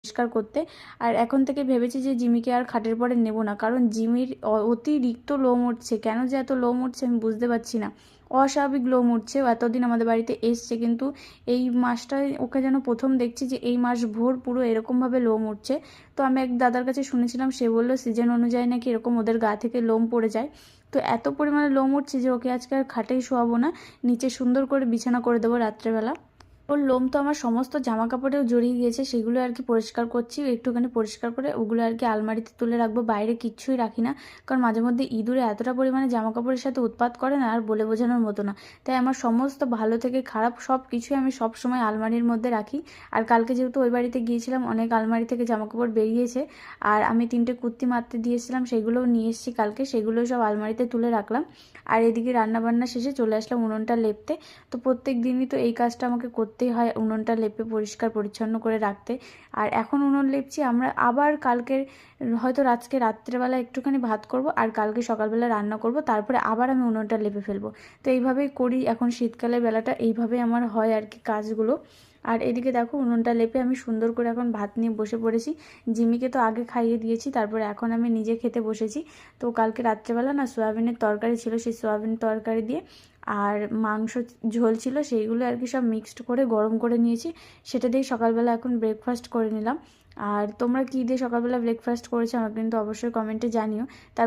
পরিষ্কার করতে। আর এখন থেকে ভেবেছি যে জিমিকে আর খাটের পরে নেব না, কারণ জিমির অতিরিক্ত লোম উঠছে। কেন যে এত লোম উঠছে আমি বুঝতে পারছি না, অস্বাভাবিক লোম উঠছে। এতদিন আমাদের বাড়িতে এসছে, কিন্তু এই মাসটায় ওকে যেন প্রথম দেখছি যে এই মাস ভোর পুরো এরকমভাবে লোম উঠছে। তো আমি এক দাদার কাছে শুনেছিলাম, সে বললো সিজন অনুযায়ী নাকি এরকম ওদের গা থেকে লোম পড়ে যায়। তো এত পরিমাণে লোম উঠছে যে ওকে আজকে আর খাটেই শোয়াবো না, নিচে সুন্দর করে বিছানা করে দেবো রাত্রেবেলা। ওর লোম তো আমার সমস্ত জামা কাপড়েও জড়িয়ে গিয়েছে, সেগুলো আর কি পরিষ্কার করছি, একটুখানি পরিষ্কার করে ওগুলো আর কি আলমারিতে তুলে রাখবো, বাইরে কিচ্ছুই রাখি না। কারণ মাঝে মধ্যে ইঁদুরে এতটা পরিমাণে জামা কাপড়ের সাথে উৎপাত করে না, আর বলে বোঝানোর মতো না। তাই আমার সমস্ত ভালো থেকে খারাপ সব কিছুই আমি সব সময় আলমারির মধ্যে রাখি। আর কালকে যেহেতু ওই বাড়িতে গিয়েছিলাম, অনেক আলমারি থেকে জামা কাপড় বেরিয়েছে, আর আমি 3টে কুর্তি মারতে দিয়েছিলাম, সেগুলোও নিয়ে এসেছি কালকে, সেগুলো সব আলমারিতে তুলে রাখলাম। আর এদিকে রান্নাবান্না শেষে চলে আসলাম উনুনটা লেপতে। তো প্রত্যেক দিনই তো এই কাজটা আমাকে করতেই হয়, উনুনটা লেপে পরিষ্কার পরিচ্ছন্ন করে রাখতে। আর এখন উনুন লেপছি, আমরা আবার কালকের হয়তো আজকে রাত্রেবেলা একটুখানি ভাত করব, আর কালকে সকালবেলা রান্না করব, তারপরে আবার আমি উনুনটা লেপে ফেলবো। তো এইভাবেই করি, এখন শীতকালের বেলাটা এইভাবেই আমার হয় আর কি কাজগুলো। আর এদিকে দেখো উনুনটা লেপে আমি সুন্দর করে এখন ভাত নিয়ে বসে পড়েছি। জিমিকে তো আগে খাইয়ে দিয়েছি, তারপরে এখন আমি নিজে খেতে বসেছি। তো কালকে রাত্রেবেলা না সয়াবিনের তরকারি ছিল, সেই সয়াবিন তরকারি দিয়ে আর মাংস ঝোল ছিল, সেইগুলো আর কি সব মিক্সড করে গরম করে নিয়েছি, সেটা দিয়ে সকালবেলা এখন ব্রেকফাস্ট করে নিলাম। আর তোমরা কী দিয়ে সকালবেলা ব্রেকফাস্ট করেছো আমাকে কিন্তু অবশ্যই কমেন্টে জানিও। তার